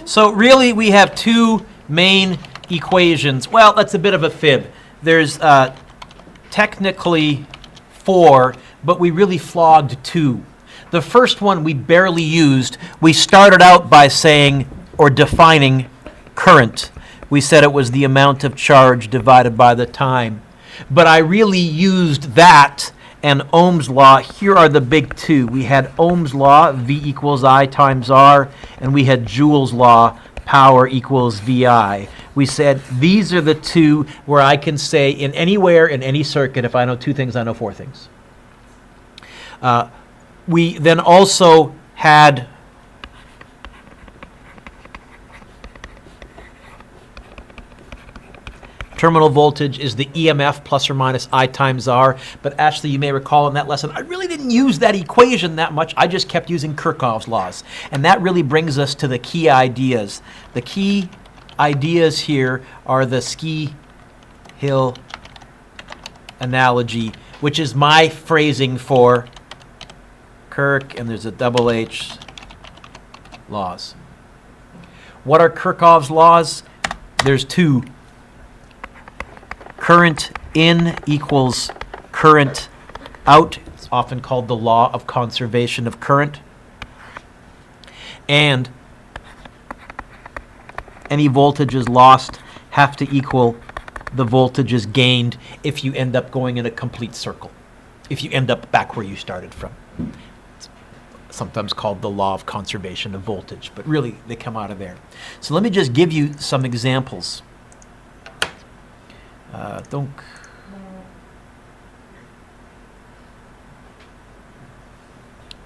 So really we have two main equations. Well, that's a bit of a fib. There's technically four, but we really flogged two. The first one we barely used. We started out by saying or defining current. We said it was the amount of charge divided by the time. But I really used that and Ohm's law. Here are the big two. We had Ohm's law, V equals I times R, and we had Joule's law, power equals VI. We said these are the two where I can say in anywhere, in any circuit, if I know two things, I know four things. We then also had terminal voltage is the EMF plus or minus I times R. But actually, you may recall in that lesson, I really didn't use that equation that much. I just kept using Kirchhoff's laws. And that really brings us to the key ideas. The key ideas here are the ski hill analogy, which is my phrasing for Kirch, and there's a double H, laws. What are Kirchhoff's laws? There's two. Current in equals current out. It's often called the law of conservation of current. And any voltages lost have to equal the voltages gained if you end up going in a complete circle, if you end up back where you started from. It's sometimes called the law of conservation of voltage, but really they come out of there. So let me just give you some examples. Donc,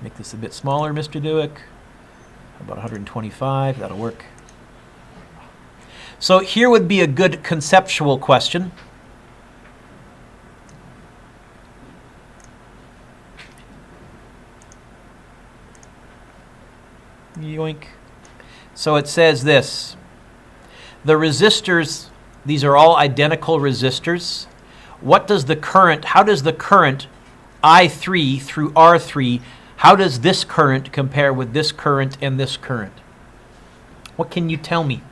make this a bit smaller, Mr. Dueck. About 125, that'll work. So here would be a good conceptual question. Yoink. So it says this. The resistors, these are all identical resistors. What does the current, how does the current I3 through R3, how does this current compare with this current and this current? What can you tell me?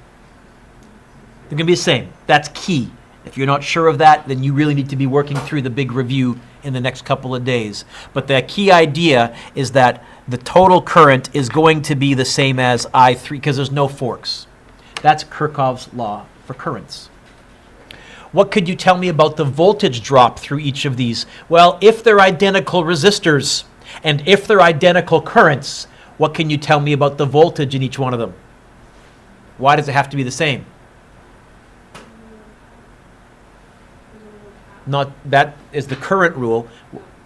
They're going to be the same. That's key. If you're not sure of that, then you really need to be working through the big review in the next couple of days. But the key idea is that the total current is going to be the same as I3 because there's no forks. That's Kirchhoff's law for currents. What could you tell me about the voltage drop through each of these? Well, if they're identical resistors and if they're identical currents, what can you tell me about the voltage in each one of them? Why does it have to be the same? Not that is the current rule.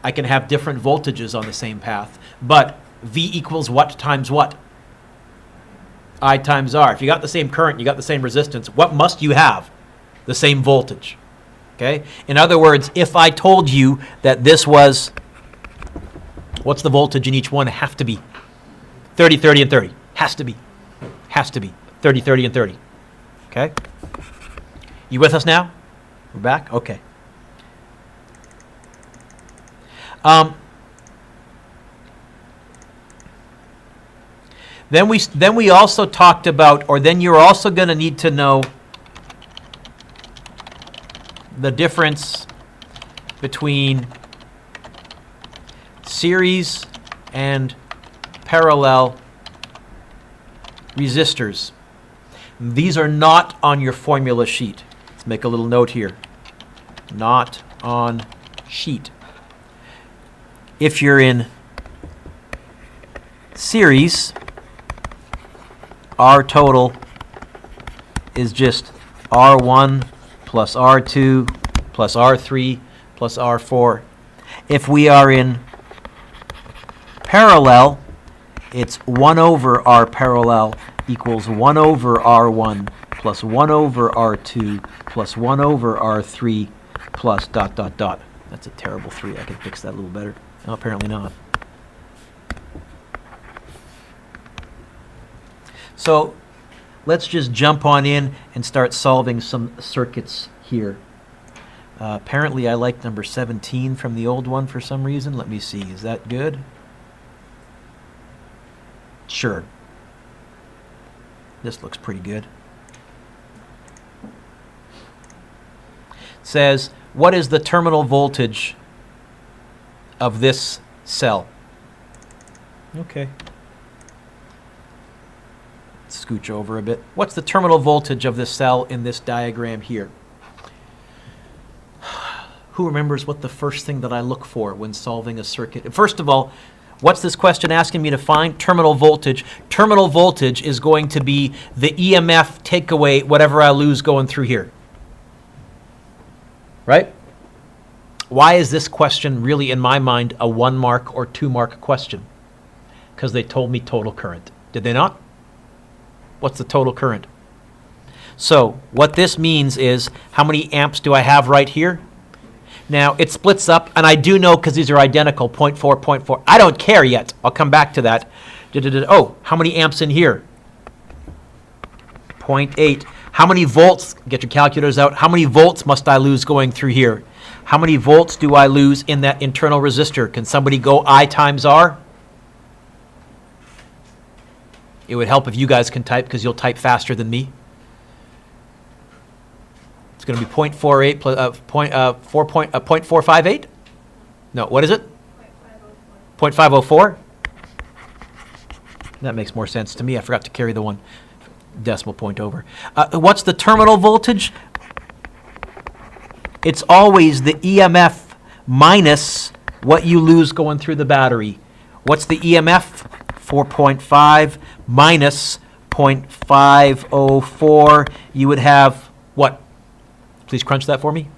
I can have different voltages on the same path, but V equals what times what? I times R. If you got the same current, you got the same resistance, what must you have? The same voltage. Okay? In other words, if I told you that this was, what's the voltage in each one have to be? 30, 30, and 30. Has to be. Has to be. 30, 30, and 30. Okay? You with us now? We're back? Okay. Then we also talked about, or then you're also going to need to know the difference between series and parallel resistors. These are not on your formula sheet. Let's make a little note here. Not on sheet. If you're in series, R total is just R1 plus R2 plus R3 plus R4. If we are in parallel, it's 1 over R parallel equals 1 over R1 plus 1 over R2 plus 1 over R3 plus dot, dot, dot. That's a terrible 3. I can fix that a little better. No, apparently not. So let's just jump on in and start solving some circuits here. Apparently I like number 17 from the old one for some reason. Let me see. Is that good? Sure. This looks pretty good. It says, what is the terminal voltage of this cell? Okay. Scooch over a bit. What's the terminal voltage of this cell in this diagram here? Who remembers what the first thing that I look for when solving a circuit? First of all, what's this question asking me to find? Terminal voltage. Terminal voltage is going to be the EMF take away whatever I lose going through here. Right? Why is this question really, in my mind, a 1 mark or 2 mark question? Because they told me total current. Did they not? What's the total current? So what this means is, how many amps do I have right here? Now, it splits up, and I do know because these are identical, 0.4, 0.4. I don't care yet. I'll come back to that. Oh, how many amps in here? 0.8. How many volts? Get your calculators out. How many volts must I lose going through here? How many volts do I lose in that internal resistor? Can somebody go I times R? It would help if you guys can type, because you'll type faster than me. It's going to be 0.48 plus 0.458? No, what is it? 0.504? That makes more sense to me. I forgot to carry the 1 decimal point over. What's the terminal voltage? It's always the EMF minus what you lose going through the battery. What's the EMF? 4.5 minus 0.504. You would have what? Please crunch that for me.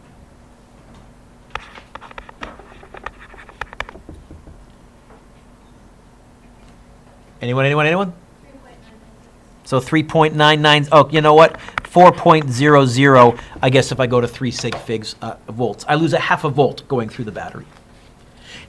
Anyone? So 3.99. Oh, you know what? 4.00. I guess if I go to 3 sig figs volts, I lose a half a volt going through the battery.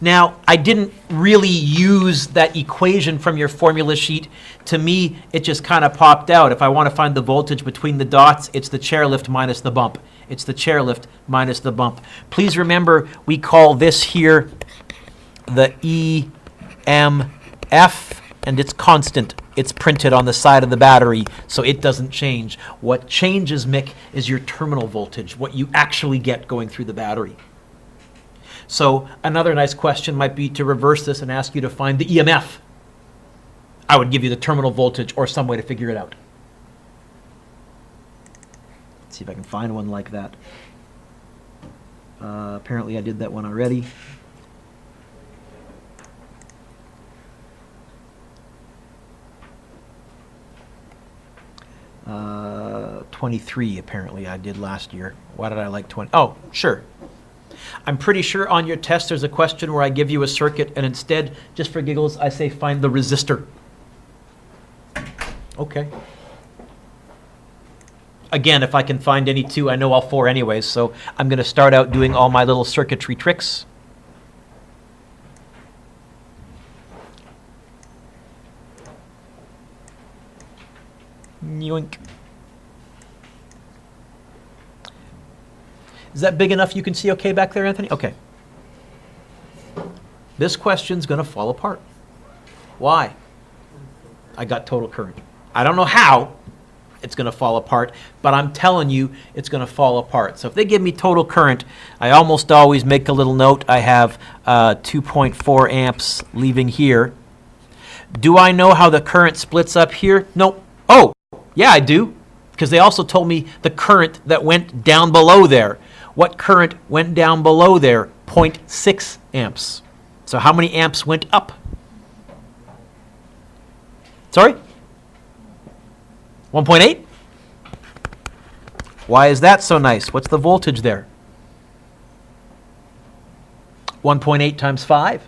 Now, I didn't really use that equation from your formula sheet. To me, it just kind of popped out. If I want to find the voltage between the dots, it's the chairlift minus the bump. It's the chairlift minus the bump. Please remember, we call this here the EMF, and it's constant. It's printed on the side of the battery, so it doesn't change. What changes, Mick, is your terminal voltage, what you actually get going through the battery. So another nice question might be to reverse this and ask you to find the EMF. I would give you the terminal voltage or some way to figure it out. Let's see if I can find one like that. Apparently I did that one already. Uh, 23 apparently I did last year. Why did I like 20? Oh, sure. I'm pretty sure on your test there's a question where I give you a circuit and instead, just for giggles, I say find the resistor. Okay. Again, if I can find any 2, I know all 4 anyways, so I'm going to start out doing all my little circuitry tricks. Yoink. Is that big enough you can see okay back there, Anthony? Okay. This question's going to fall apart. Why? I got total current. I don't know how it's going to fall apart, but I'm telling you it's going to fall apart. So if they give me total current, I almost always make a little note. I have 2.4 amps leaving here. Do I know how the current splits up here? Nope. Oh, yeah, I do, because they also told me the current that went down below there. What current went down below there? 0.6 amps. So how many amps went up? Sorry? 1.8? Why is that so nice? What's the voltage there? 1.8 times 5?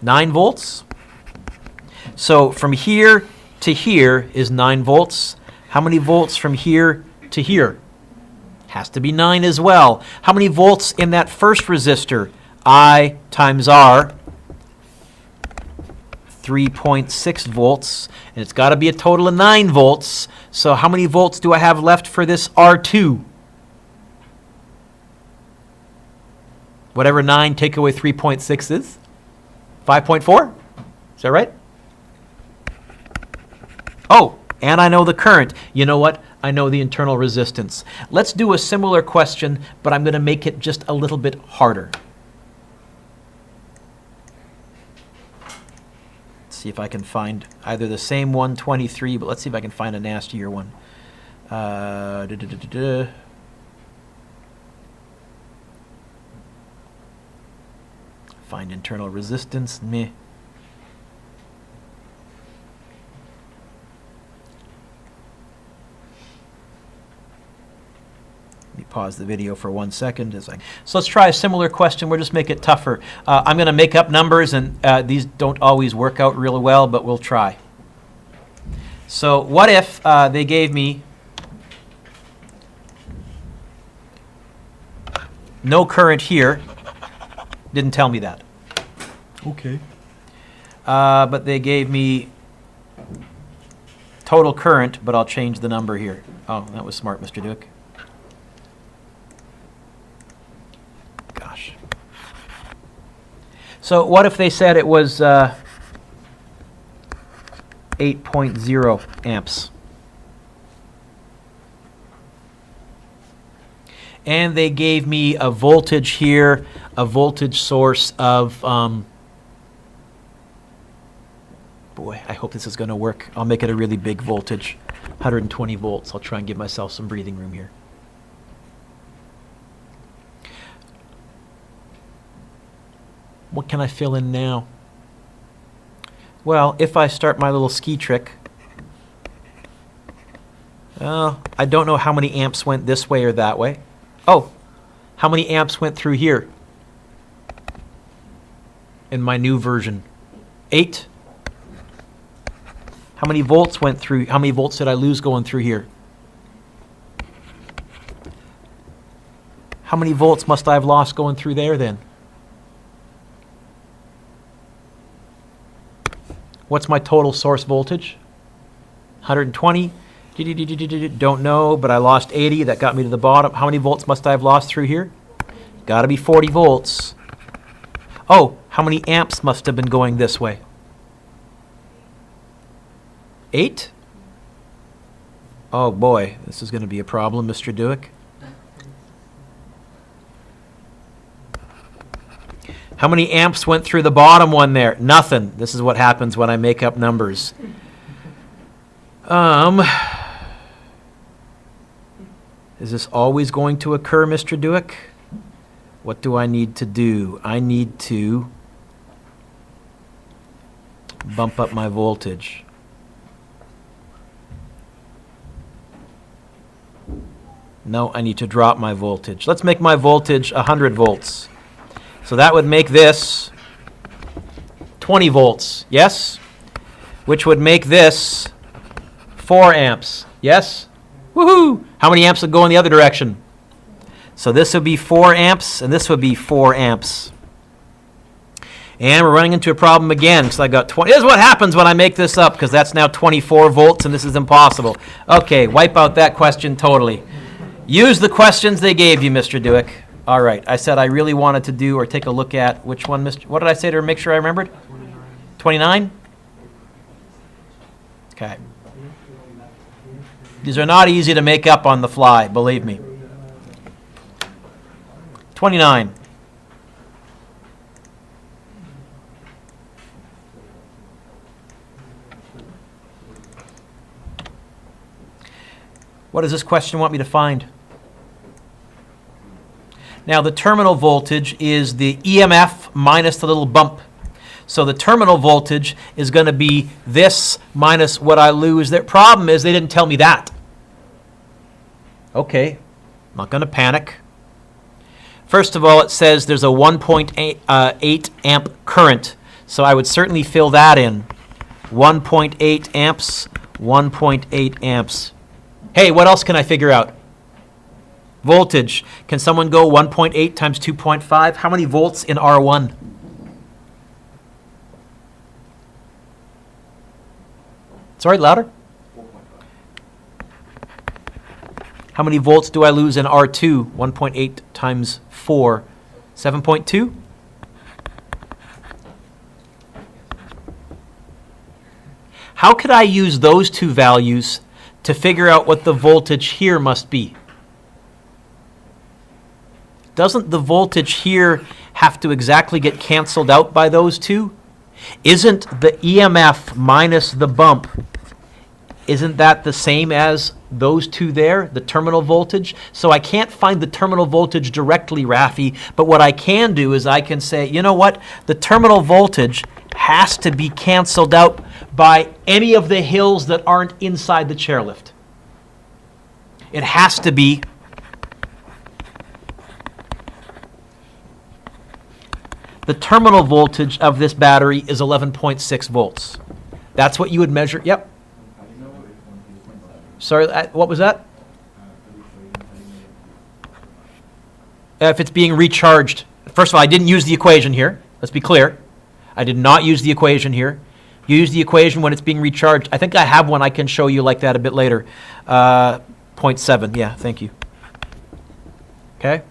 9 volts. So from here to here is 9 volts. How many volts from here to here? Has to be 9 as well. How many volts in that first resistor? I times R, 3.6 volts. And it's got to be a total of 9 volts. So how many volts do I have left for this R2? Whatever 9 take away 3.6 is? 5.4? Is that right? Oh, and I know the current. You know what? I know the internal resistance. Let's do a similar question, but I'm going to make it just a little bit harder. Let's see if I can find either the same 123, but let's see if I can find a nastier one. Find internal resistance. Meh. Let me pause the video for 1 second. So let's try a similar question. We'll just make it tougher. I'm going to make up numbers, and these don't always work out really well, but we'll try. So what if they gave me no current here? Didn't tell me that. Okay. But they gave me total current, but I'll change the number here. Oh, that was smart, Mr. Dueck. Gosh. So what if they said it was 8.0 amps? And they gave me a voltage here, a voltage source of, boy, I hope this is going to work. I'll make it a really big voltage, 120 volts. I'll try and give myself some breathing room here. What can I fill in now? Well, if I start my little ski trick, I don't know how many amps went this way or that way. Oh, how many amps went through here in my new version? 8. How many volts went through? How many volts did I lose going through here? How many volts must I have lost going through there then? What's my total source voltage? 120. Don't know, but I lost 80. That got me to the bottom. How many volts must I have lost through here? Got to be 40 volts. Oh, how many amps must have been going this way? 8? Oh boy, this is going to be a problem, Mr. Dueck. How many amps went through the bottom one there? Nothing. This is what happens when I make up numbers. Is this always going to occur, Mr. Dueck? What do I need to do? I need to bump up my voltage. No, I need to drop my voltage. Let's make my voltage 100 volts. So that would make this 20 volts, yes? Which would make this 4 amps, yes? Woohoo! How many amps would go in the other direction? So this would be 4 amps, and this would be 4 amps. And we're running into a problem again, because I got 20. This is what happens when I make this up, because that's now 24 volts, and this is impossible. Okay, wipe out that question totally. Use the questions they gave you, Mr. Dueck. All right, I said I really wanted to do or take a look at which one, Mr. What did I say to make sure I remembered? 29? Okay. These are not easy to make up on the fly, believe me. 29. What does this question want me to find? Now, the terminal voltage is the EMF minus the little bump. So the terminal voltage is going to be this minus what I lose. The problem is they didn't tell me that. Okay, I'm not going to panic. First of all, it says there's a 1.8 amp current. So I would certainly fill that in. 1.8 amps, 1.8 amps. Hey, what else can I figure out? Voltage. Can someone go 1.8 times 2.5? How many volts in R1? Sorry, louder. How many volts do I lose in R2? 1.8 times 4. 7.2? How could I use those two values to figure out what the voltage here must be? Doesn't the voltage here have to exactly get canceled out by those two? Isn't the EMF minus the bump, isn't that the same as those two there, the terminal voltage? So I can't find the terminal voltage directly, Rafi, but what I can do is I can say, you know what? The terminal voltage has to be canceled out by any of the hills that aren't inside the chairlift. It has to be the terminal voltage of this battery is 11.6 volts. That's what you would measure. Yep. Sorry, what was that? If it's being recharged. First of all, I didn't use the equation here. Let's be clear. I did not use the equation here. You use the equation when it's being recharged. I think I have one I can show you like that a bit later. 0.7, yeah, thank you. Okay?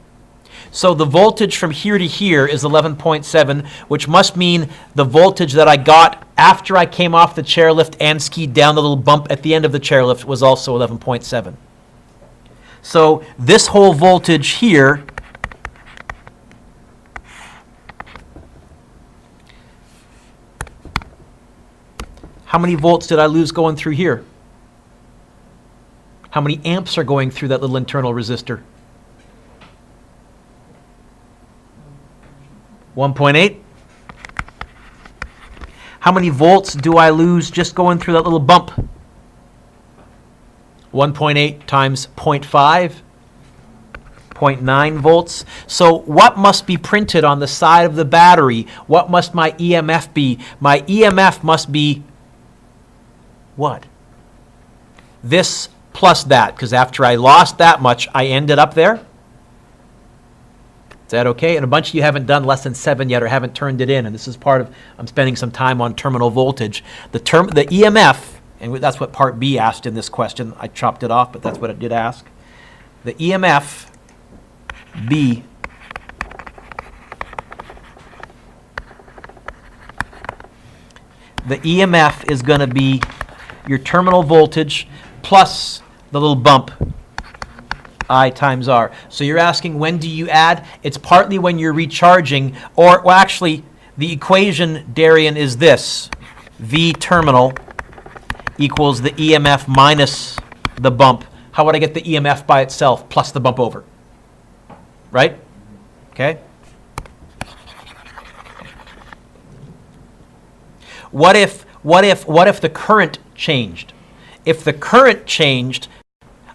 So the voltage from here to here is 11.7, which must mean the voltage that I got after I came off the chairlift and skied down the little bump at the end of the chairlift was also 11.7. So this whole voltage here how many volts did I lose going through here? How many amps are going through that little internal resistor? 1.8. How many volts do I lose just going through that little bump? 1.8 times 0.5, 0.9 volts. So what must be printed on the side of the battery? What must my EMF be? My EMF must be what? This plus that, because after I lost that much, I ended up there. Is that okay? And a bunch of you haven't done lesson 7 yet or haven't turned it in, and this is part of, I'm spending some time on terminal voltage. The EMF, and that's what part B asked in this question. I chopped it off, but that's what it did ask. The EMF B the EMF is going to be your terminal voltage plus the little bump, I times R. So you're asking, when do you add? It's partly when you're recharging, or, well, actually, the equation, Darian, is this. V terminal equals the EMF minus the bump. How would I get the EMF by itself plus the bump over? Right? Okay? What if the current changed? If the current changed,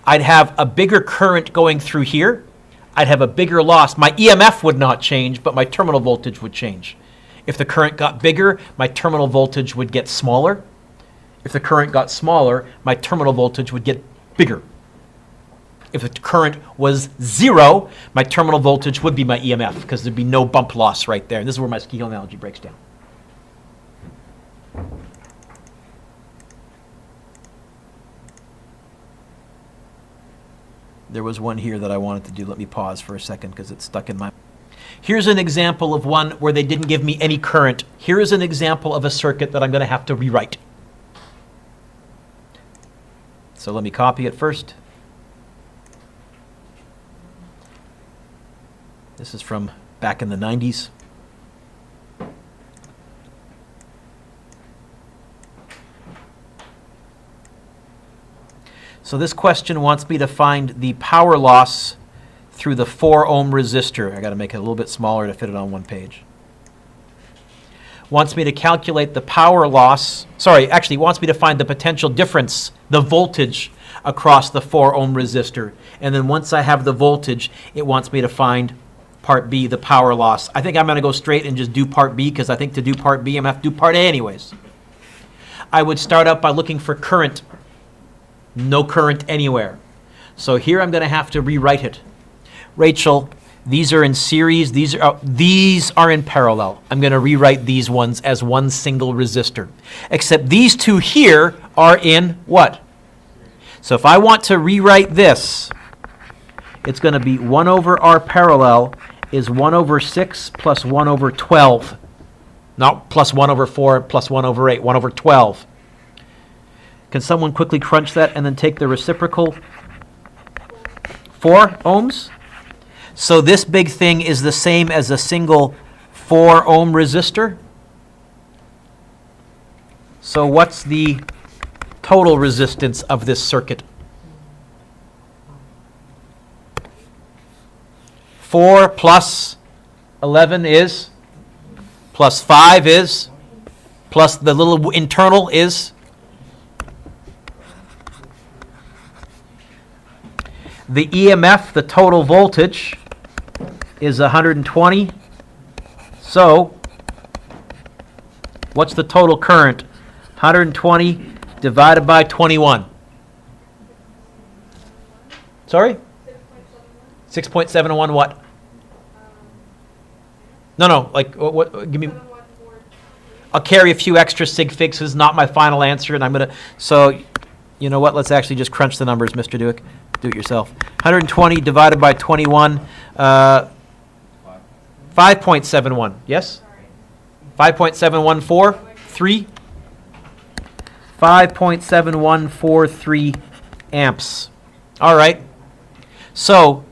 I'd have a bigger current going through here. I'd have a bigger loss. My EMF would not change, but my terminal voltage would change. If the current got bigger, my terminal voltage would get smaller. If the current got smaller, my terminal voltage would get bigger. If the current was 0, my terminal voltage would be my EMF, because there'd be no bump loss right there. And this is where my ski hill analogy breaks down. There was one here that I wanted to do. Let me pause for a second because it's stuck in my... Here's an example of one where they didn't give me any current. Here is an example of a circuit that I'm going to have to rewrite. So let me copy it first. This is from back in the 90s. So this question wants me to find the power loss through the 4 ohm resistor. I got to make it a little bit smaller to fit it on one page. Wants me to calculate the power loss. Actually wants me to find the potential difference, the voltage across the 4 ohm resistor. And then once I have the voltage, it wants me to find part B, the power loss. I think I'm going to go straight and just do part B, because I think to do part B, I'm going to have to do part A anyways. I would start out by looking for current. No current anywhere. So here I'm going to have to rewrite it. Rachel, these are in series. These are in parallel. I'm going to rewrite these ones as one single resistor. Except these two here are in what? So if I want to rewrite this, it's going to be 1 over R parallel is 1 over 6 plus 1 over 12. Not plus 1 over 4 plus 1 over 8. 1 over 12. Can someone quickly crunch that and then take the reciprocal? 4 ohms. So this big thing is the same as a single 4 ohm resistor. So what's the total resistance of this circuit? 4 plus 11 is, plus 5 is, plus the little internal is. The EMF, the total voltage, is 120. So, what's the total current? 120 divided by 21. Sorry? 6.71 what? No, like, what, give me, I'll carry a few extra sig figs. This is not my final answer, and I'm going to, so, you know what, let's actually just crunch the numbers, Mr. Dueck. Do it yourself. 120 divided by 21, 5.71, yes? 5.714, 5.7143 amps. All right. So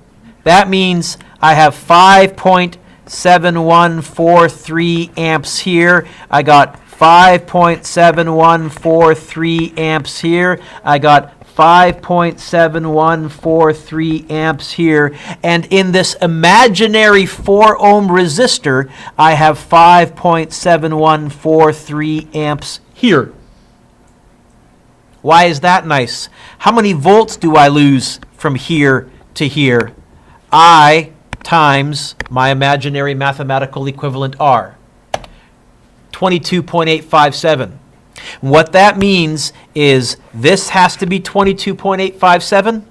that means I have 5.7143 amps here. I got 5.7143 amps here. I got 5.7143 amps here. And in this imaginary 4 ohm resistor, I have 5.7143 amps here. Why is that nice? How many volts do I lose from here to here? I times my imaginary mathematical equivalent R. 22.857. What that means is this has to be 22.857.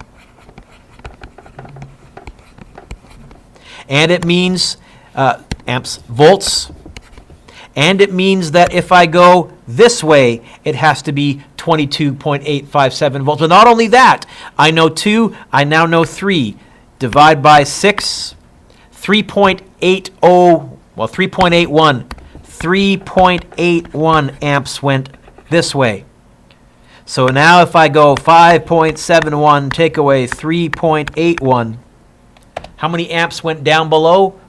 And it means amps, volts. And it means that if I go this way, it has to be 22.857 volts. But not only that, I know 2, I now know 3. Divide by 6, 3.80, well, 3.81. 3.81 amps went this way. So now if I go 5.71, take away 3.81, how many amps went down below?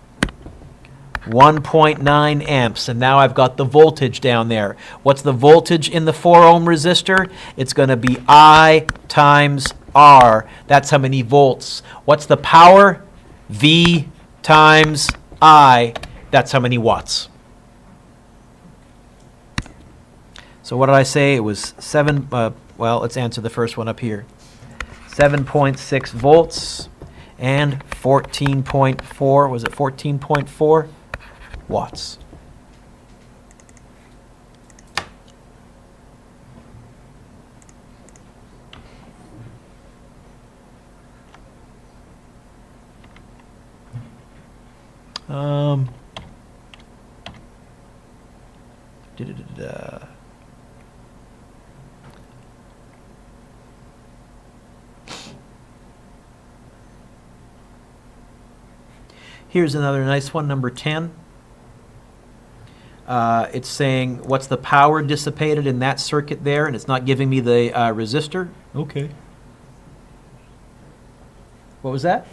1.9 amps. And now I've got the voltage down there. What's the voltage in the 4 ohm resistor? It's going to be I times R. That's how many volts. What's the power? V times I. That's how many watts. So what did I say? It was 7, well, let's answer the first one up here. 7.6 volts and 14.4, was it 14.4 watts. Here's another nice one, number 10. It's saying, what's the power dissipated in that circuit there? And it's not giving me the resistor. Okay. What was that?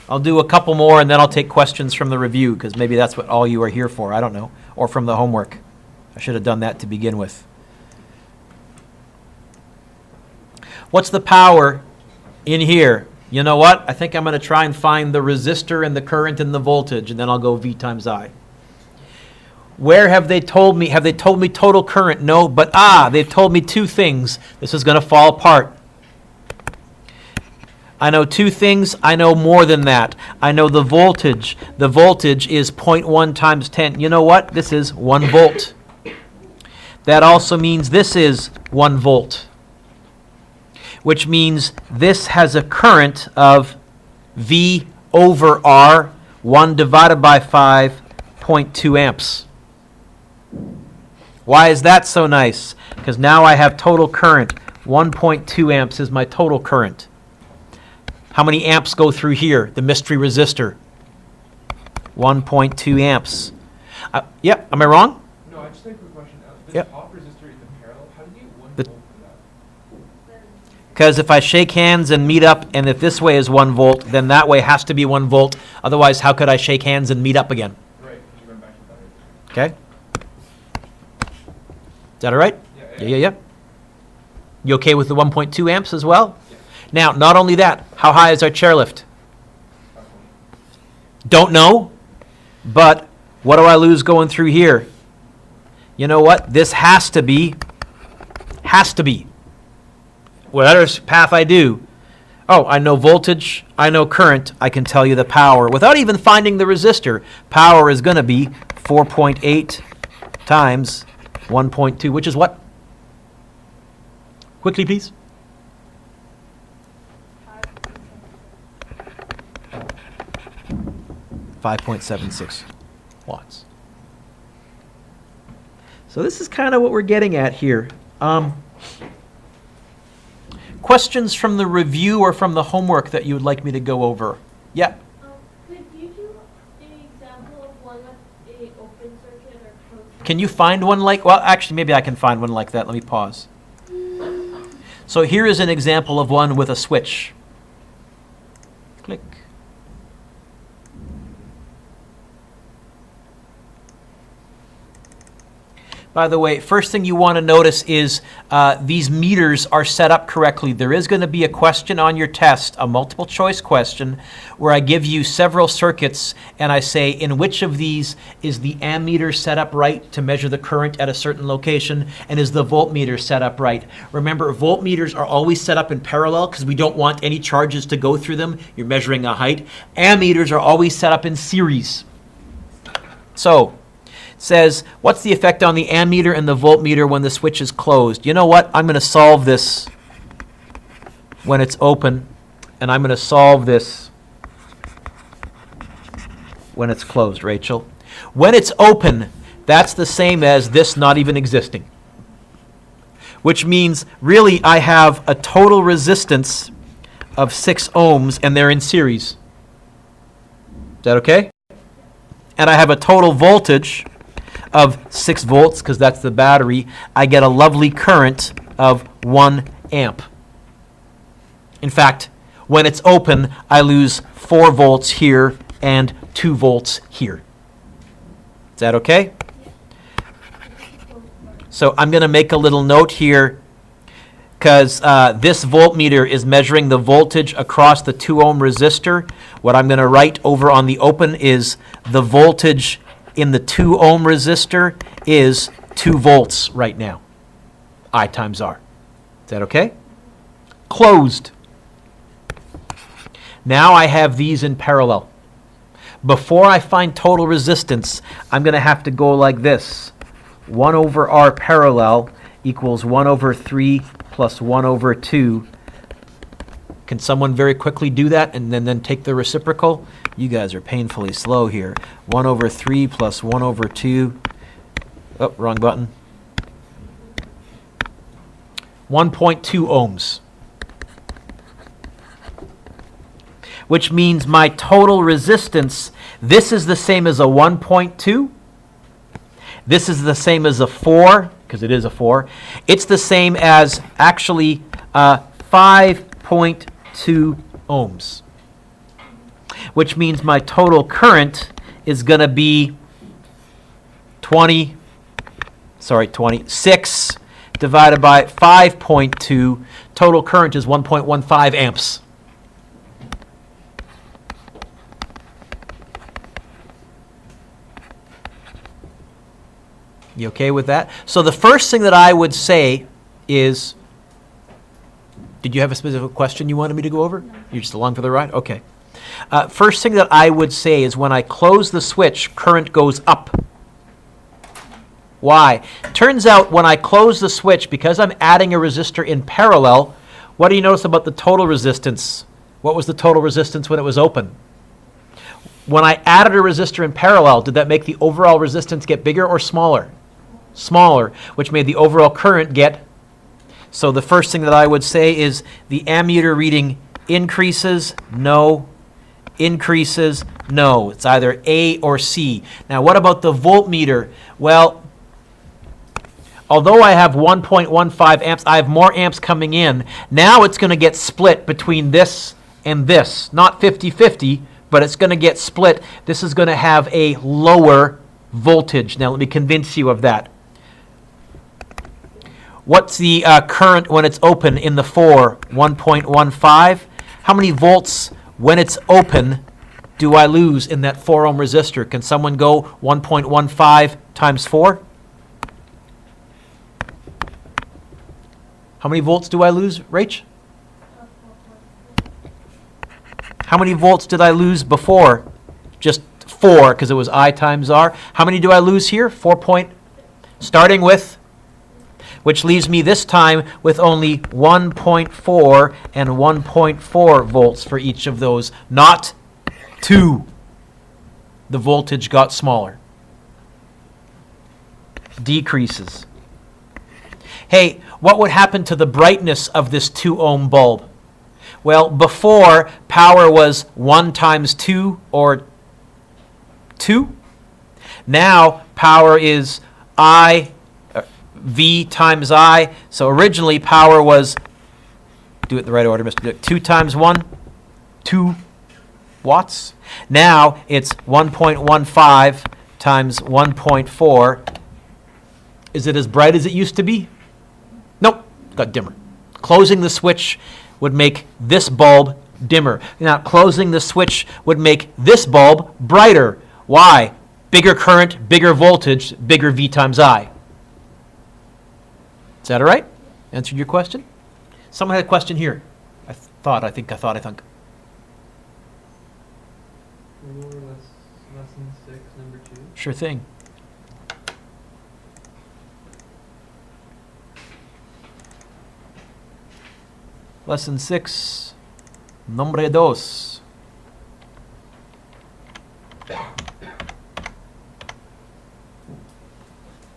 I'll do a couple more, and then I'll take questions from the review, because maybe that's what all you are here for. I don't know. Or from the homework. I should have done that to begin with. What's the power in here? You know what? I think I'm going to try and find the resistor and the current and the voltage, and then I'll go V times I. Where have they told me? Have they told me total current? No, but they've told me 2 things. This is going to fall apart. I know 2 things. I know more than that. I know the voltage. The voltage is 0.1 times 10. You know what? This is 1 volt. That also means this is 1 volt. Which means this has a current of V over R, 1 divided by 5.2 amps. Why is that so nice? Because now I have total current. 1.2 amps is my total current. How many amps go through here, the mystery resistor? 1.2 amps. Am I wrong? No, I just have a quick question. This Yep. top resistor is the parallel Because if I shake hands and meet up, and if this way is 1 volt, then that way has to be 1 volt. Otherwise, how could I shake hands and meet up again? Right, you went back to that. Okay? Is that all right? Yeah. You okay with the 1.2 amps as well? Yeah. Now, not only that, how high is our chairlift? Don't know, but what do I lose going through here? You know what? This has to be. Whatever path I do. Oh, I know voltage, I know current, I can tell you the power. Without even finding the resistor, power is going to be 4.8 times 1.2, which is what? Quickly, please. 5.76 watts. So this is kind of what we're getting at here. Questions from the review or from the homework that you would like me to go over? Yeah. Could you do an example of one with a open circuit or closed circuit? Can you find one like, well, actually, maybe I can find one like that. Let me pause. So here is an example of one with a switch. Click. By the way, first thing you want to notice is these meters are set up correctly. There is going to be a question on your test, a multiple choice question, where I give you several circuits and I say, in which of these is the ammeter set up right to measure the current at a certain location, and is the voltmeter set up right? Remember, voltmeters are always set up in parallel because we don't want any charges to go through them. You're measuring a height. Ammeters are always set up in series. So, says, what's the effect on the ammeter and the voltmeter when the switch is closed? You know what? I'm going to solve this when it's open, and I'm going to solve this when it's closed, Rachel. When it's open, that's the same as this not even existing, which means really I have a total resistance of 6 ohms, and they're in series. Is that okay? And I have a total voltage of 6 volts, because that's the battery. I get a lovely current of 1 amp. In fact, when it's open, I lose 4 volts here and 2 volts here. Is that okay? So I'm going to make a little note here, because this voltmeter is measuring the voltage across the 2 ohm resistor. What I'm going to write over on the open is the voltage in the 2 ohm resistor is 2 volts right now. I times R. Is that okay? Closed. Now I have these in parallel. Before I find total resistance, I'm going to have to go like this. 1 over R parallel equals 1 over 3 plus 1 over 2. Can someone very quickly do that and then take the reciprocal? You guys are painfully slow here. 1 over 3 plus 1 over 2. Oh, wrong button. 1.2 ohms. Which means my total resistance, this is the same as a 1.2. This is the same as a 4, because it is a 4. It's the same as actually 5.2 ohms. Which means my total current is going to be 6 divided by 5.2. Total current is 1.15 amps. You okay with that? So the first thing that I would say is, did you have a specific question you wanted me to go over? You're just along for the ride? Okay. First thing that I would say is when I close the switch, current goes up. Why? Turns out when I close the switch, because I'm adding a resistor in parallel, what do you notice about the total resistance? What was the total resistance when it was open? When I added a resistor in parallel, did that make the overall resistance get bigger or smaller? Smaller, which made the overall current get. So the first thing that I would say is the ammeter reading increases, no. Increases, no. It's either A or C. Now what about the voltmeter? Well, although I have 1.15 amps, I have more amps coming in. Now it's going to get split between this and this. Not 50-50, but it's going to get split. This is going to have a lower voltage. Now let me convince you of that. What's the current when it's open in the 4? 1.15. How many volts when it's open do I lose in that 4 ohm resistor? Can someone go 1.15 times 4? How many volts do I lose, Rach? How many volts did I lose before? Just 4, because it was I times R. How many do I lose here? 4 starting with, which leaves me this time with only 1.4 and 1.4 volts for each of those, not 2. The voltage got smaller. Decreases. Hey, what would happen to the brightness of this 2 ohm bulb? Well, before, power was 1 times 2 or 2. Now, power is V times I. So originally, power was, do it in the right order, Mr. Dueck, 2 times 1, 2 watts. Now, it's 1.15 times 1.4. Is it as bright as it used to be? Nope, it got dimmer. Closing the switch would make this bulb dimmer. Now, closing the switch would make this bulb brighter. Why? Bigger current, bigger voltage, bigger V times I. Is that all right? Answered your question? Someone had a question here. I think. Lesson 6, number 2. Sure thing. Lesson 6, nombre 2.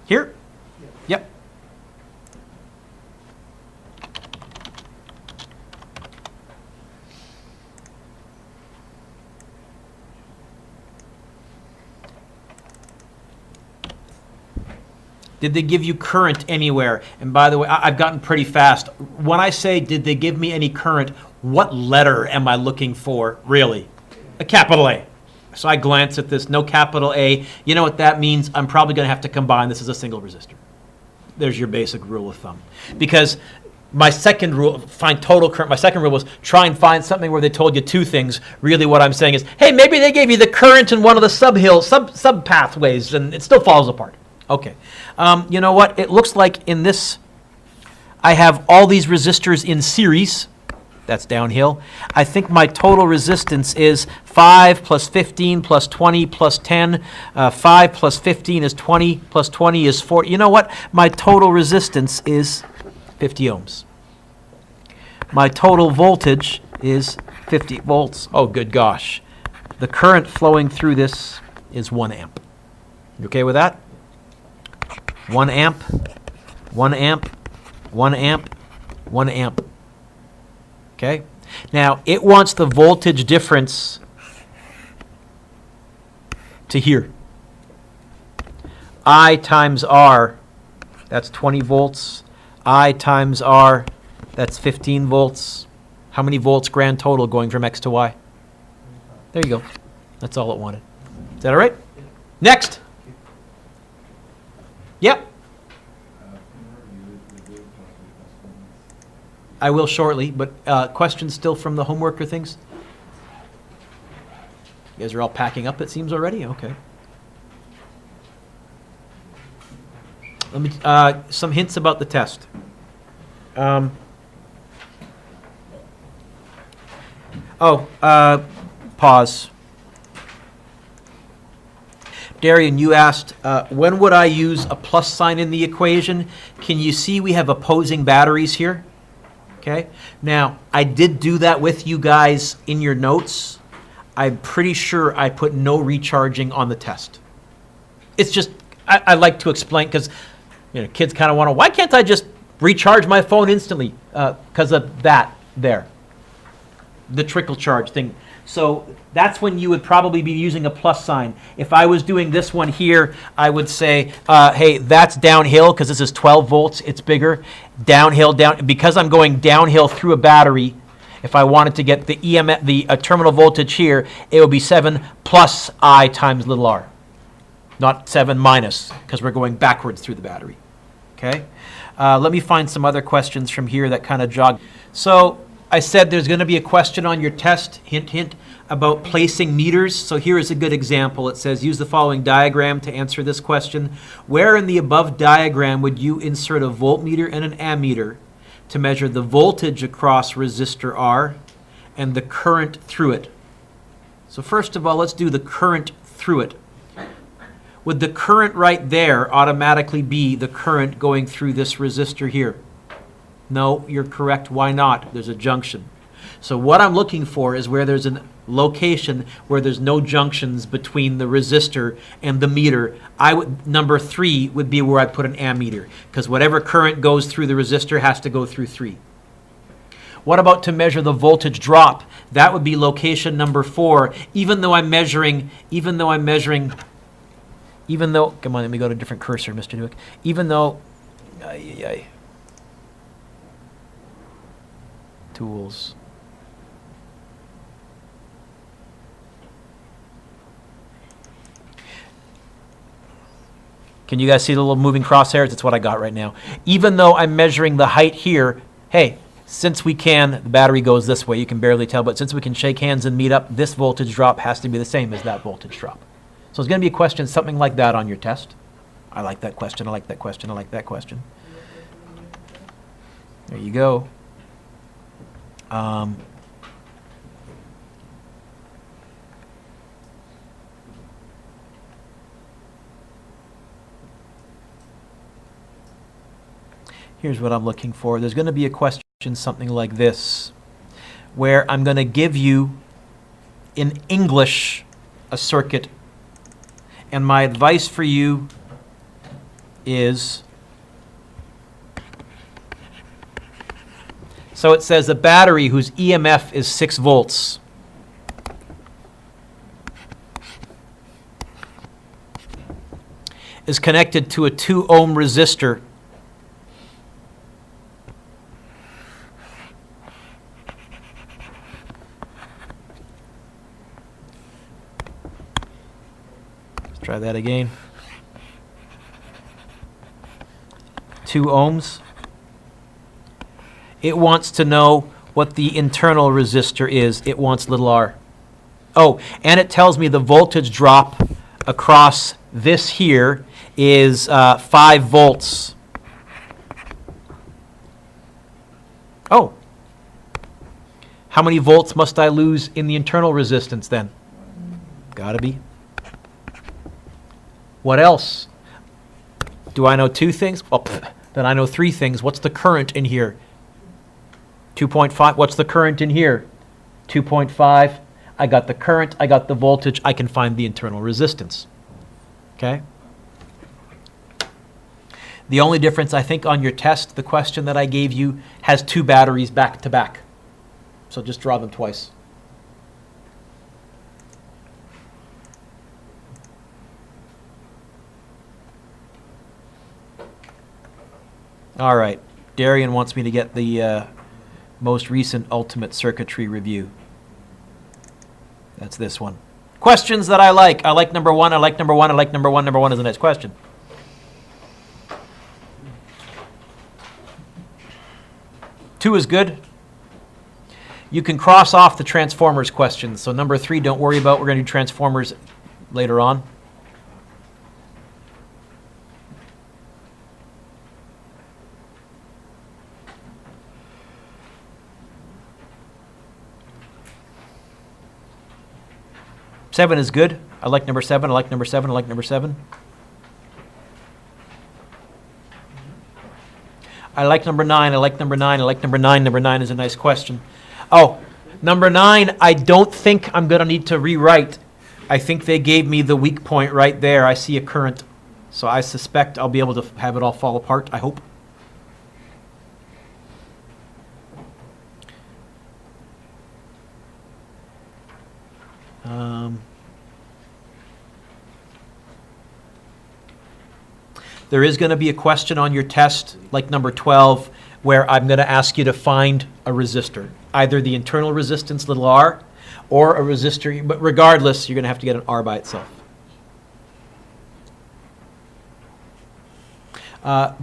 Here? Yep. Did they give you current anywhere? And by the way, I've gotten pretty fast. When I say, did they give me any current, what letter am I looking for, really? A capital A. So I glance at this, no capital A. You know what that means? I'm probably going to have to combine this as a single resistor. There's your basic rule of thumb. Because my second rule, find total current, my second rule was try and find something where they told you 2 things. Really what I'm saying is, hey, maybe they gave you the current in one of the sub pathways, and it still falls apart. Okay. You know what? It looks like in this, I have all these resistors in series. That's downhill. I think my total resistance is 5 plus 15 plus 20 plus 10. 5 plus 15 is 20 plus 20 is 40. You know what? My total resistance is 50 ohms. My total voltage is 50 volts. Oh, good gosh. The current flowing through this is 1 amp. You okay with that? 1 amp, 1 amp, 1 amp, 1 amp. Okay? Now, it wants the voltage difference to here. I times R, that's 20 volts. I times R, that's 15 volts. How many volts grand total going from X to Y? There you go. That's all it wanted. Is that all right? Next. Yep. I will shortly, but questions still from the homework or things? You guys are all packing up, it seems, already? Okay. Let me some hints about the test. Pause. Darian, you asked, when would I use a plus sign in the equation? Can you see we have opposing batteries here? Okay. Now, I did do that with you guys in your notes. I'm pretty sure I put no recharging on the test. It's just, I like to explain, because kids kind of want to, why can't I just recharge my phone instantly? Because of that there. The trickle charge thing. So that's when you would probably be using a plus sign. If I was doing this one here, I would say, hey, that's downhill because this is 12 volts, it's bigger. Downhill, because I'm going downhill through a battery, if I wanted to get the EMF, the terminal voltage here, it would be 7 plus I times little r. Not 7 minus, because we're going backwards through the battery. Okay? Let me find some other questions from here that kind of jog. So I said there's going to be a question on your test, hint, hint, about placing meters. So here is a good example. It says, use the following diagram to answer this question. Where in the above diagram would you insert a voltmeter and an ammeter to measure the voltage across resistor R and the current through it? So first of all, let's do the current through it. Would the current right there automatically be the current going through this resistor here? No, you're correct. Why not? There's a junction. So what I'm looking for is where there's a location where there's no junctions between the resistor and the meter. Number 3 would be where I put an ammeter, because whatever current goes through the resistor has to go through 3. What about to measure the voltage drop? That would be location number 4. Come on, let me go to a different cursor, Mr. Dueck. Tools. Can you guys see the little moving crosshairs? It's what I got right now. Even though I'm measuring the height here, hey, since we can, the battery goes this way, you can barely tell, but since we can shake hands and meet up, this voltage drop has to be the same as that voltage drop. So it's going to be a question, something like that on your test. I like that question, I like that question, I like that question. There you go. Here's what I'm looking for. There's going to be a question something like this, where I'm going to give you in English a circuit, and my advice for you is, so it says a battery whose EMF is 6 volts is connected to a 2 ohm resistor Try that again. 2 ohms. It wants to know what the internal resistor is. It wants little r. Oh, and it tells me the voltage drop across this here is 5 volts. Oh. How many volts must I lose in the internal resistance then? Gotta be. What else? Do I know 2 things? Well, then I know 3 things. What's the current in here? 2.5. What's the current in here? 2.5. I got the current. I got the voltage. I can find the internal resistance. Okay? The only difference, I think, on your test, the question that I gave you has 2 batteries back to back. So just draw them twice. All right, Darian wants me to get the most recent ultimate circuitry review. That's this one. Questions that I like. I like number 1, I like number 1, I like number 1. Number 1 is the next question. Two is good. You can cross off the transformers questions. So number 3, don't worry about. We're going to do transformers later on. Seven is good. I like number 7. I like number 7. I like number 7. I like number 9. I like number 9. I like number 9. Number 9 is a nice question. Oh, number 9, I don't think I'm going to need to rewrite. I think they gave me the weak point right there. I see a current. So I suspect I'll be able to have it all fall apart, I hope. There is going to be a question on your test, like number 12, where I'm going to ask you to find a resistor, either the internal resistance, little r, or a resistor, but regardless, you're going to have to get an R by itself.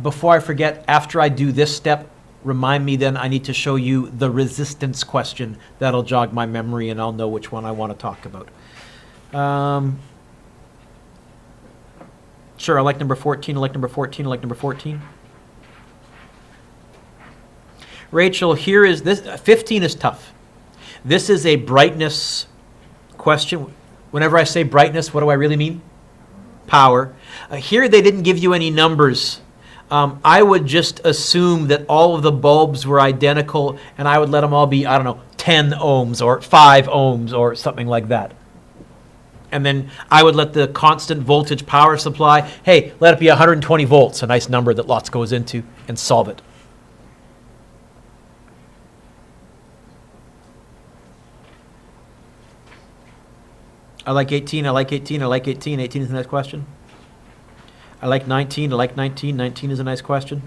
Before I forget, after I do this step, remind me then I need to show you the resistance question. That'll jog my memory and I'll know which one I want to talk about. Sure, I like number 14, I like number 14, I like number 14. Rachel, here is this, 15 is tough. This is a brightness question. Whenever I say brightness, what do I really mean? Power. Here they didn't give you any numbers. I would just assume that all of the bulbs were identical and I would let them all be, I don't know, 10 ohms or 5 ohms or something like that. And then I would let the constant voltage power supply, hey, let it be 120 volts, a nice number that lots goes into, and solve it. I like 18, I like 18, I like 18. 18 is the next question. I like 19, I like 19. 19 is a nice question.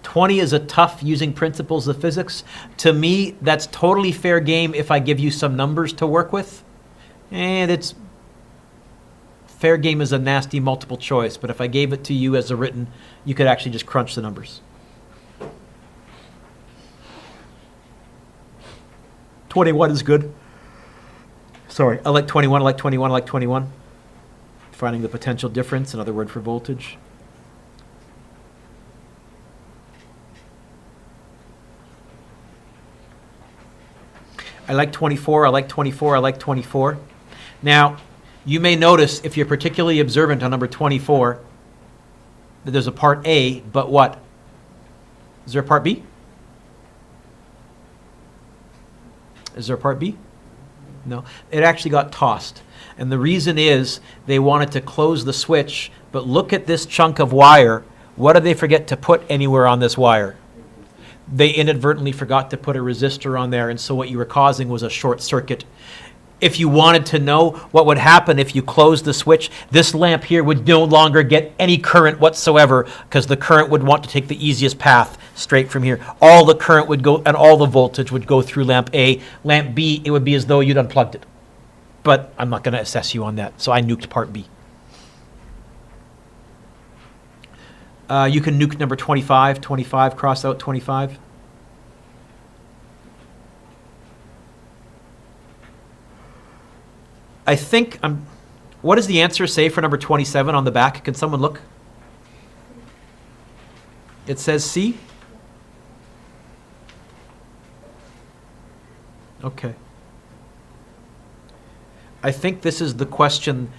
$20 is a tough using principles of physics. To me, that's totally fair game if I give you some numbers to work with. And it's fair game is a nasty multiple choice, but if I gave it to you as a written, you could actually just crunch the numbers. 21 is good. Sorry, I like 21, I like 21, I like 21. Finding the potential difference, another word for voltage. I like 24, I like 24, I like 24. Now, you may notice, if you're particularly observant on number 24, that there's a part A, but what? Is there a part B? Is there a part B? No. It actually got tossed. And the reason is they wanted to close the switch, but look at this chunk of wire. What did they forget to put anywhere on this wire? They inadvertently forgot to put a resistor on there, and so what you were causing was a short circuit. If you wanted to know what would happen if you closed the switch, this lamp here would no longer get any current whatsoever because the current would want to take the easiest path straight from here. All the current would go and all the voltage would go through lamp A. Lamp B, it would be as though you'd unplugged it. But I'm not going to assess you on that, so I nuked part B. You can nuke number 25. 25, cross out 25. I think what does the answer say for number 27 on the back? Can someone look? It says C? Okay. I think this is the question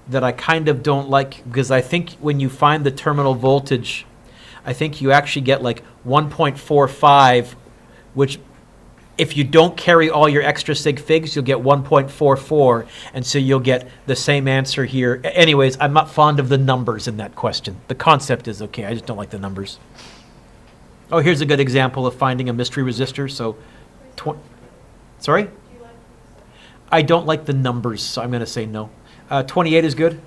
that I kind of don't like, because I think when you find the terminal voltage, I think you actually get like 1.45, which if you don't carry all your extra sig figs, you'll get 1.44, and so you'll get the same answer here. Anyways, I'm not fond of the numbers in that question. The concept is okay, I just don't like the numbers. Oh, here's a good example of finding a mystery resistor. So, sorry? I don't like the numbers, so I'm going to say no. 28 is good.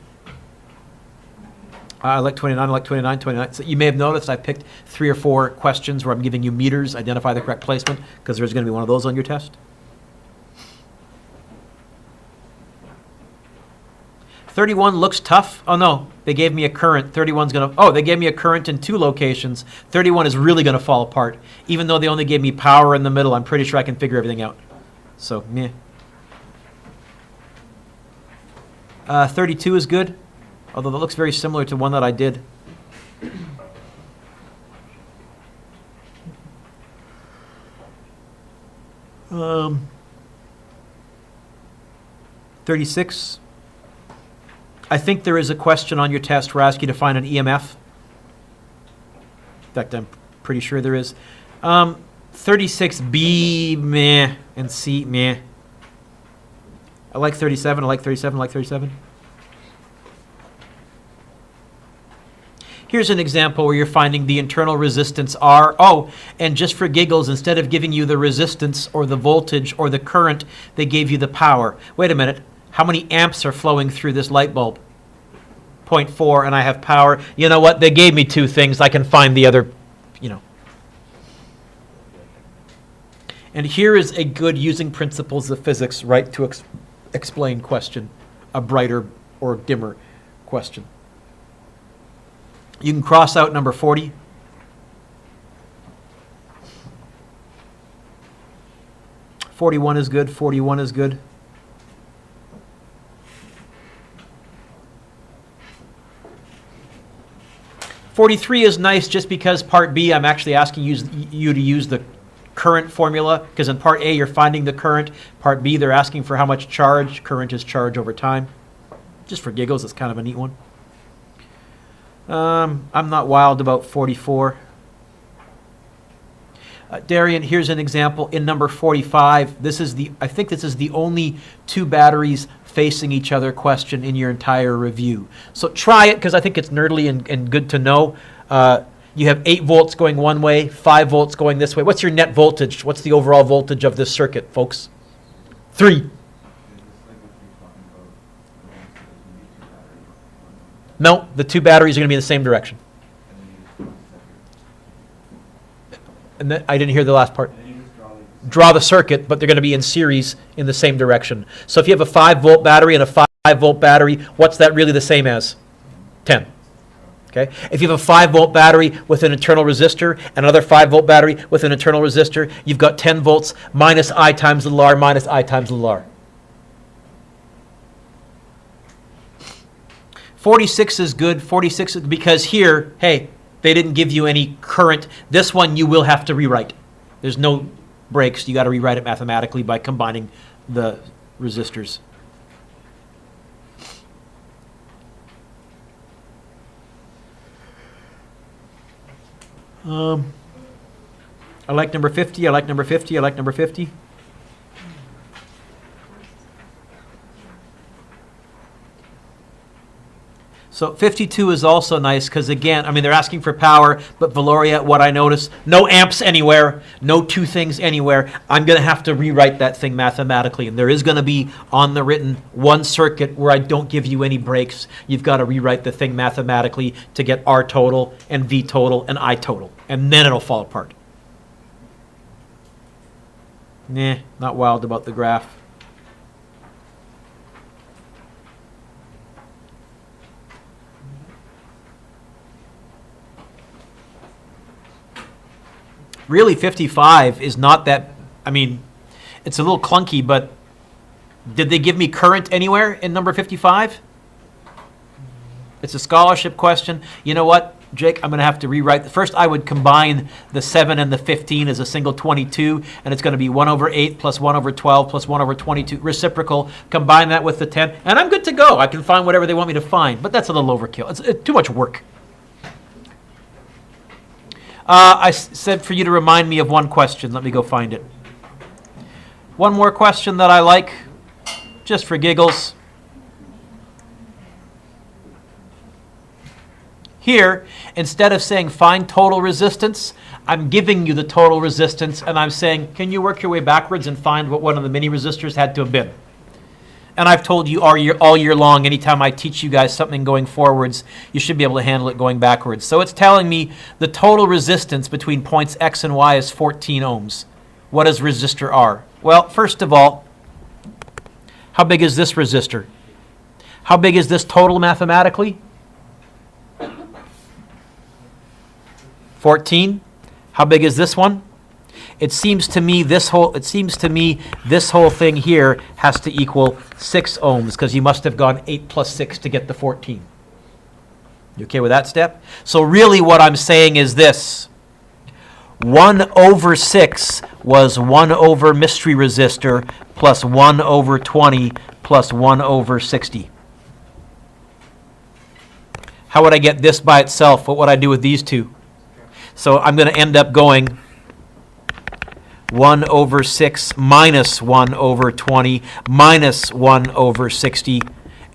I like 29, I like 29, 29. So you may have noticed I picked 3 or 4 questions where I'm giving you meters, identify the correct placement, because there's going to be one of those on your test. 31 looks tough. Oh no, they gave me a current. 31's going to, they gave me a current in 2 locations. 31 is really going to fall apart. Even though they only gave me power in the middle, I'm pretty sure I can figure everything out. So, meh. 32 is good, although that looks very similar to one that I did. Um, 36. I think there is a question on your test where I ask you to find an EMF. In fact, I'm pretty sure there is. 36B, meh, and C, meh. I like 37, I like 37, I like 37. Here's an example where you're finding the internal resistance R. Oh, and just for giggles, instead of giving you the resistance or the voltage or the current, they gave you the power. Wait a minute. How many amps are flowing through this light bulb? 0.4, and I have power. You know what? They gave me two things. I can find the other, you know. And here is a good using principles of physics right to explain question, a brighter or dimmer question. You can cross out number 40. (41) is good, 41 is good. (43) is nice just because part B, I'm actually asking you to use the current formula, because in part A you're finding the current. Part B they're asking for how much charge. Current is charge over time. Just for giggles, it's kind of a neat one. I'm not wild about 44. Darian, here's an example in number 45. I think this is the only two batteries facing each other question in your entire review. So try it, because I think it's nerdly and good to know. You have 8 volts going one way, 5 volts going this way. What's your net voltage? What's the overall voltage of this circuit, folks? 3. No, the two batteries are going to be in the same direction. And then, I didn't hear the last part. Draw the circuit, but they're going to be in series in the same direction. So if you have a 5-volt battery and a 5-volt battery, what's that really the same as? 10. Okay? If you have a 5-volt battery with an internal resistor, another 5-volt battery with an internal resistor, you've got 10 volts minus I times little r minus I times little r. 46 is good. 46 is because here, hey, they didn't give you any current. This one you will have to rewrite. There's no breaks. You got to rewrite it mathematically by combining the resistors. I like number 50. I like number 50. I like number 50. So 52 is also nice because, again, I mean, they're asking for power, but Valoria, what I notice, no amps anywhere, no two things anywhere. I'm going to have to rewrite that thing mathematically. And there is going to be, on the written, one circuit where I don't give you any breaks. You've got to rewrite the thing mathematically to get R total and V total and I total. And then it'll fall apart. Nah, not wild about the graph. Really, 55 is not that, I mean, it's a little clunky, but did they give me current anywhere in number 55? It's a scholarship question. You know what, Jake, I'm going to have to rewrite. First, I would combine the 7 and the 15 as a single 22, and it's going to be 1 over 8 plus 1 over 12 plus 1 over 22, reciprocal. Combine that with the 10, and I'm good to go. I can find whatever they want me to find, but that's a little overkill. It's too much work. I said for you to remind me of one question. Let me go find it. One more question that I like, just for giggles. Here, instead of saying find total resistance, I'm giving you the total resistance, and I'm saying, can you work your way backwards and find what one of the mini resistors had to have been? And I've told you all year long, anytime I teach you guys something going forwards, you should be able to handle it going backwards. So it's telling me the total resistance between points X and Y is 14 ohms. What is resistor R? Well, first of all, how big is this resistor? How big is this total mathematically? 14. How big is this one? It seems to me this whole thing here has to equal 6 ohms because you must have gone 8 plus 6 to get the 14. You okay with that step? So really what I'm saying is this. 1 over 6 was 1 over mystery resistor plus 1 over 20 plus 1 over 60. How would I get this by itself? What would I do with these two? So I'm going to end up going 1 over 6 minus 1 over 20 minus 1 over 60.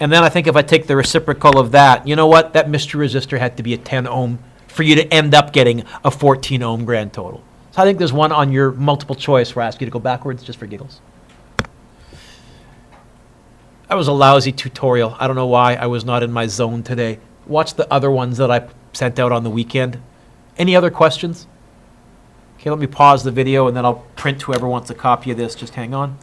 And then I think if I take the reciprocal of that, you know what? That mystery resistor had to be a 10 ohm for you to end up getting a 14 ohm grand total. So I think there's one on your multiple choice where I ask you to go backwards just for giggles. That was a lousy tutorial. I don't know why. I was not in my zone today. Watch the other ones that I sent out on the weekend. Any other questions? Okay, let me pause the video and then I'll print whoever wants a copy of this. Just hang on.